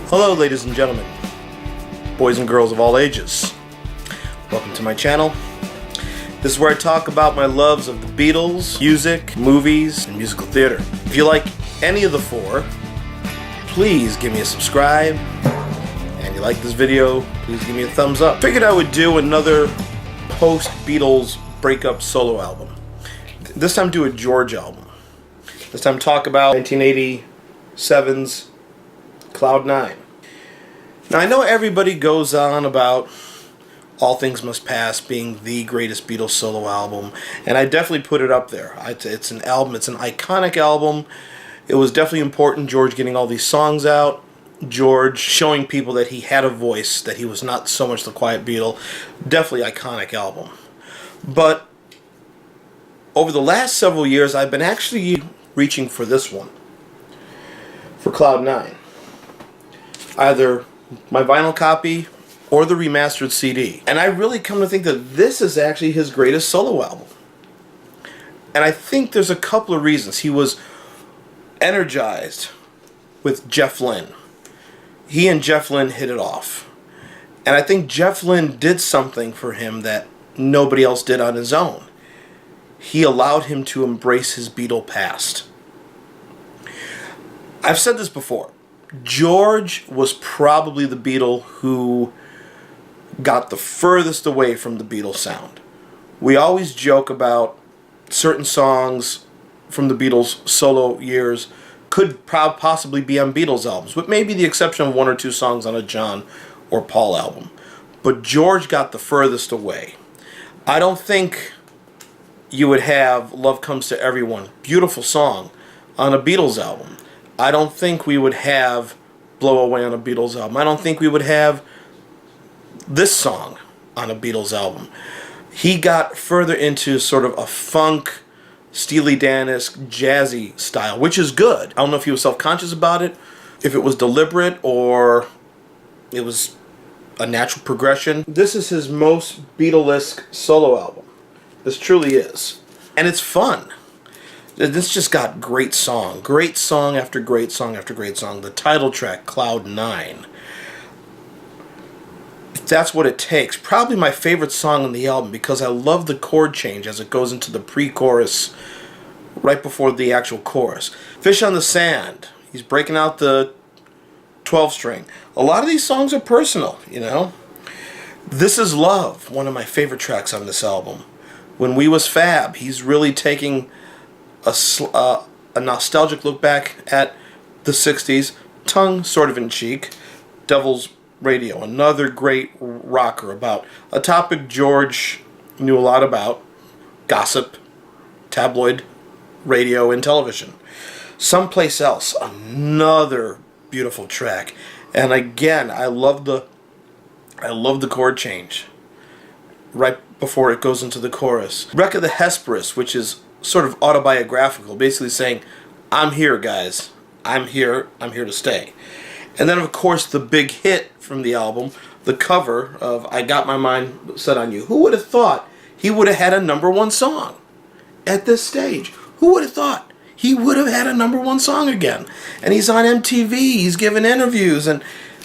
Hello ladies and gentlemen, boys and girls of all ages. Welcome to my channel. This is where I talk about my loves of the Beatles, music, movies, and musical theater. If you like any of the four, please give me a subscribe. And you like this video, please give me a thumbs up. Figured I would do another post-Beatles breakup solo album. This time do a George album. This time talk about 1987's Cloud 9. Now I know everybody goes on about All Things Must Pass being the greatest Beatles solo album, and I definitely put it up there. It's an album, it's an iconic album. It was definitely important, George getting all these songs out, George showing people that he had a voice, that he was not so much the quiet Beatle. Definitely iconic album. But over the last several years I've been actually reaching for this one, for Cloud 9. Either my vinyl copy or the remastered CD. And I really come to think that this is actually his greatest solo album. And I think there's a couple of reasons. He was energized with Jeff Lynne. He and Jeff Lynne hit it off. And I think Jeff Lynne did something for him that nobody else did on his own. He allowed him to embrace his Beatle past. I've said this before. George was probably the Beatle who got the furthest away from the Beatles sound. We always joke about certain songs from the Beatles solo years could possibly be on Beatles albums, with maybe the exception of one or two songs on a John or Paul album. But George got the furthest away. I don't think you would have Love Comes to Everyone, beautiful song, on a Beatles album. I don't think we would have Blow Away on a Beatles album. I don't think we would have this song on a Beatles album. He got further into sort of a funk, Steely Dan-esque, jazzy style, which is good. I don't know if he was self-conscious about it, if it was deliberate, or it was a natural progression. This is his most Beatlesque solo album. This truly is. And it's fun. This just got great song after great song after great song. The title track, Cloud 9. That's what it takes. Probably my favorite song on the album because I love the chord change as it goes into the pre-chorus right before the actual chorus. Fish on the Sand. He's breaking out the 12-string. A lot of these songs are personal, you know. This Is Love, one of my favorite tracks on this album. When We Was Fab, he's really taking a nostalgic look back at the 60s, tongue sort of in cheek. Devil's Radio, another great rocker about a topic George knew a lot about: gossip, tabloid, radio, and television. Someplace Else, another beautiful track. And again, I love the chord change right before it goes into the chorus. Wreck of the Hesperus, which is sort of autobiographical, basically saying, I'm here, guys. I'm here to stay. And then, of course, the big hit from the album, the cover of I Got My Mind Set on You. Who would have thought he would have had a #1 song at this stage? Who would have thought he would have had a #1 song again? And he's on MTV, he's giving interviews, and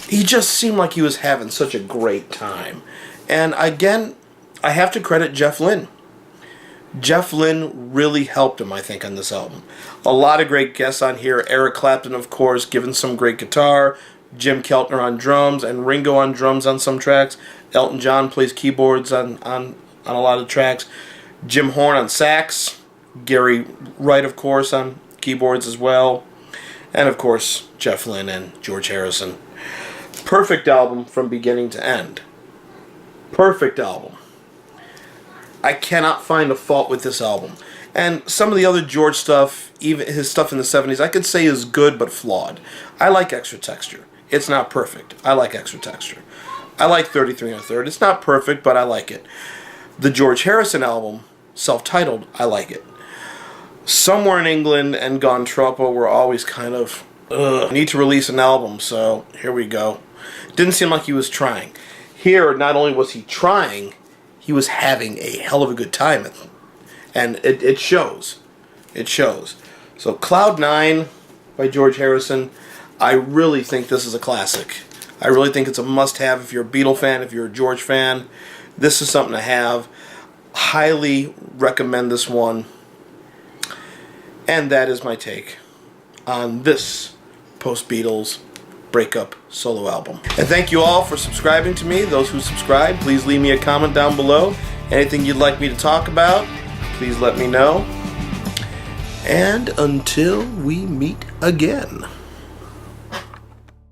he just seemed like he was having such a great time. And again, I have to credit Jeff Lynne. Jeff Lynne really helped him, I think, on this album. A lot of great guests on here. Eric Clapton, of course, giving some great guitar. Jim Keltner on drums, and Ringo on drums on some tracks. Elton John plays keyboards on a lot of tracks. Jim Horn on sax. Gary Wright, of course, on keyboards as well. And, of course, Jeff Lynne and George Harrison. Perfect album from beginning to end. Perfect album. I cannot find a fault with this album. And some of the other George stuff, even his stuff in the 70s, I could say is good but flawed. I like Extra Texture. It's not perfect. I like Extra Texture. I like 33 1/3. It's not perfect, but I like it. The George Harrison album, self-titled, I like it. Somewhere in England and Gone Troppo were always kind of, need to release an album, so here we go. Didn't seem like he was trying. Here, not only was he trying, he was having a hell of a good time. And it shows. It shows. So Cloud 9 by George Harrison. I really think this is a classic. I really think it's a must-have if you're a Beatle fan, if you're a George fan. This is something to have. Highly recommend this one. And that is my take on this post-Beatles breakup solo album. And thank you all for subscribing to me. Those who subscribe, please leave me a comment down below. Anything you'd like me to talk about, please let me know. And until we meet again.